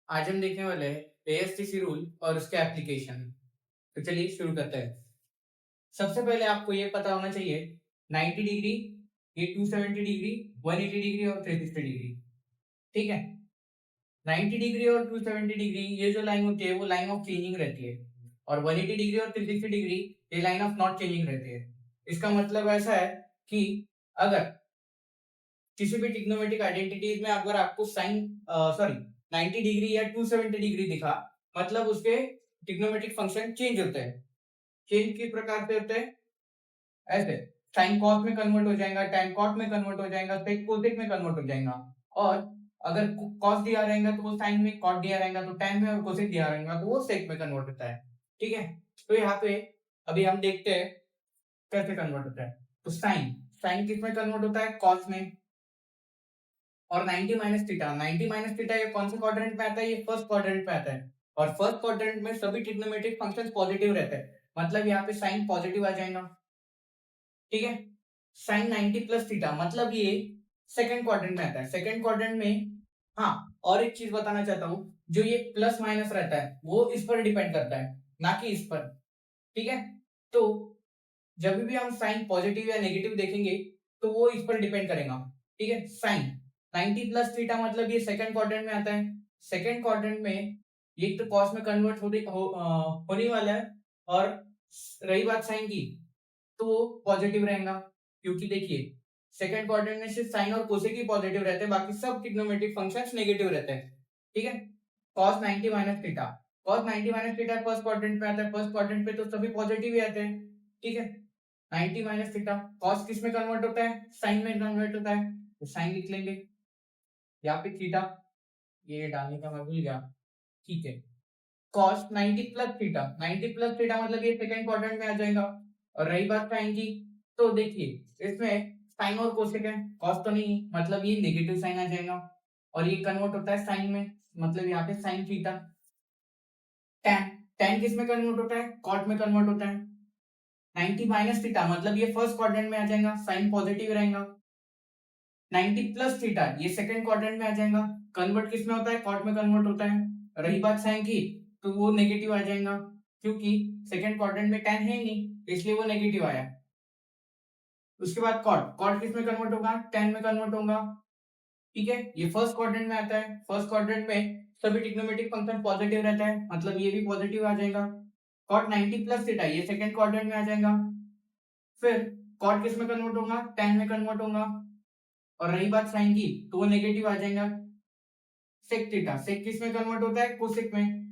आज हम देखने वाले हैं एएसटीसी रूल और उसके एप्लीकेशन। तो चलिए शुरू करते हैं। सबसे पहले आपको ये पता होना चाहिए 90 डिग्री, ये 270 डिग्री, 180 डिग्री और 360 डिग्री। ठीक है। 90 डिग्री और 270 डिग्री ये जो लाइन होती है वो लाइन ऑफ चेंजिंग रहती है, और 180 डिग्री और 360 डिग्री ये लाइन ऑफ नॉट चेंजिंग रहती है। इसका मतलब ऐसा है कि अगर किसी भी ट्रिग्नोमेट्रिक आइडेंटिटीज में अगर आपको साइन 90 डिग्री या 270 डिग्री दिखा, मतलब उसके ट्रिग्नोमेट्रिक फंक्शन चेंज होते हैं। चेंज किस प्रकार से होते हैं? ऐसे साइन कॉस में कन्वर्ट हो जाएगा, टैन कॉट में कन्वर्ट हो जाएगा, सेक कोसेक में कन्वर्ट हो जाएगा। और अगर कॉस दिया रहेगा तो वो साइन में, कॉट दिया रहेगा तो टैन में, और कोसेक दिया रहेगा तो वो सेक में कन्वर्ट होता है। ठीक है। तो यहाँ पे अभी हम देखते हैं कैसे कन्वर्ट होता है। तो साइन साइन किस में कन्वर्ट होता है? कॉस में। और 90 माइनस थीटा, 90 माइनस थीटा ये कौन से क्वाड्रेंट में आता है? ये फर्स्ट क्वाड्रेंट में आता है। और फर्स्ट क्वाड्रेंट में सभी ट्रिग्नोमेट्रिक फंक्शंस पॉजिटिव रहते हैं, मतलब यहाँ पे साइन पॉजिटिव आ जाएगा। ठीक है। साइन 90 प्लस थीटा मतलब ये सेकंड क्वाड्रेंट में आता है। सेकंड क्वाड्रेंट में, हाँ, और एक चीज बताना चाहता हूँ, जो ये प्लस माइनस रहता है वो इस पर डिपेंड करता है, ना कि इस पर। ठीक है। तो जब भी हम साइन पॉजिटिव या नेगेटिव देखेंगे तो वो इस पर डिपेंड करेगा। ठीक है। साइन 90 प्लस थीटा मतलब ये सेकंड क्वाड्रेंट में आता है। सेकंड क्वाड्रेंट में ये तो कॉस में कन्वर्ट होने वाला है। और रही बात साइन की, तो वो पॉजिटिव रहेगा, क्योंकि देखिए सेकंड क्वाड्रेंट में सिर्फ साइन और कोसेक ही पॉजिटिव रहते हैं, बाकी सब ट्रिग्नोमेट्रिक फंक्शंस नेगेटिव रहते हैं। ठीक है। cos 90 minus theta, cos 90 minus theta first quadrant पे आता है। फर्स्ट क्वाड्रेंट पे तो सभी पॉजिटिव ही आते हैं। ठीक है। 90 माइनस थीटा cos किस में कन्वर्ट होता है? साइन में कन्वर्ट होता है, तो साइन लिख लेंगे। यहाँ पे थीटा ये डालने का मैं भूल गया। ठीक है। cos 90 plus theta, 90 plus theta मतलब ये सेकंड क्वाड्रेंट में आ जाएगा। और रही बात साइन की, तो देखिए इसमें साइन और कोसेक है, cos तो नहीं, मतलब ये नेगेटिव साइन आ जाएगा। और ये कन्वर्ट होता है साइन में, मतलब यहाँ पे साइन थीटा। tan tan किस में कन्वर्ट होता है? cot में कन्वर्ट होता है। 90 माइनस थीटा मतलब ये फर्स्ट क्वाड्रेंट में आ जाएगा, साइन पॉजिटिव रहेगा। 90 प्लस थीटा ये सेकंड क्वाड्रेंट में आ जाएगा, कन्वर्ट किस में होता है? कॉट में कन्वर्ट होता है। रही बात साइन की, तो वो नेगेटिव आ जाएगा, क्योंकि सेकंड क्वाड्रेंट में tan है ही नहीं, इसलिए वो नेगेटिव आया। उसके बाद कॉट, कॉट किस में कन्वर्ट होगा? tan में कन्वर्ट होगा। ठीक है। ये फर्स्ट क्वाड्रेंट में आता है। फर्स्ट क्वाड्रेंट में सभी ट्रिग्नोमेट्रिक फंक्शन पॉजिटिव रहता है, मतलब ये भी पॉजिटिव आ जाएगा। कॉट 90 प्लस थीटा ये सेकंड क्वाड्रेंट में आ जाएगा। फिर कॉट किस में कन्वर्ट होगा? tan में कन्वर्ट होगा। और रही बात साइन की, तो वो नेगेटिव आ जाएगा। सेक थीटा, सेक किस में कन्वर्ट होता है? कोसेक में।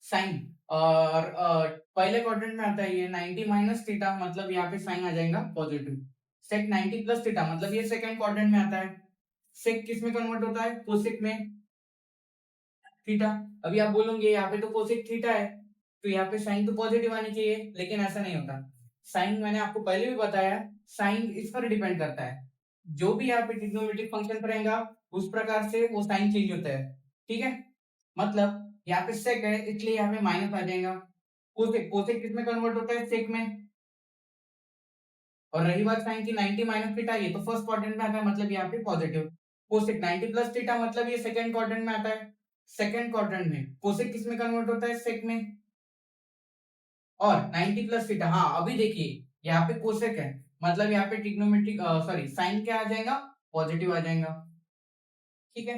साइन और पहले क्वाड्रेंट में आता है ये 90 माइनस थीटा, मतलब यहाँ पे साइन आ जाएगा पॉजिटिव। सेक 90 प्लस थीटा मतलब ये सेकंड क्वाड्रेंट में आता है। सेक किस में कन्वर्ट होता है? कोसेक में। थीटा, अभी आप बोलोगे यहाँ पे तो कोसेक थीटा है, तो यहाँ पे साइन तो पॉजिटिव आनी चाहिए, लेकिन ऐसा नहीं होता। साइन मैंने आपको पहले भी बताया, साइन इस पर डिपेंड करता है, जो भी यहाँ पे ट्रिग्नोमेट्रिक फंक्शन रहेगा उस प्रकार से वो साइन चेंज होता है। ठीक है। मतलब यहाँ पे सेक है, इसलिए यहाँ पे माइनस आ जाएगा। कोसेक, कोसेक किस में कन्वर्ट होता है? सेक में। और रही बात साइन की, 90 माइनस थीटा ये तो फर्स्ट क्वाड्रेंट में आता है, मतलब यहाँ पे पॉजिटिव। कोसेक 90 प्लस थीटा मतलब ये सेकंड क्वाड्रेंट में आता है। सेकंड क्वाड्रेंट में कोसेक किस में कन्वर्ट होता है? सेक में। और 90 प्लस थीटा, हाँ अभी देखिए यहाँ पे कोसेक है, मतलब यहाँ पे ट्रिग्नोमेट्रिक साइन क्या आ जाएगा? पॉजिटिव आ जाएगा। ठीक है।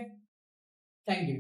Thank you.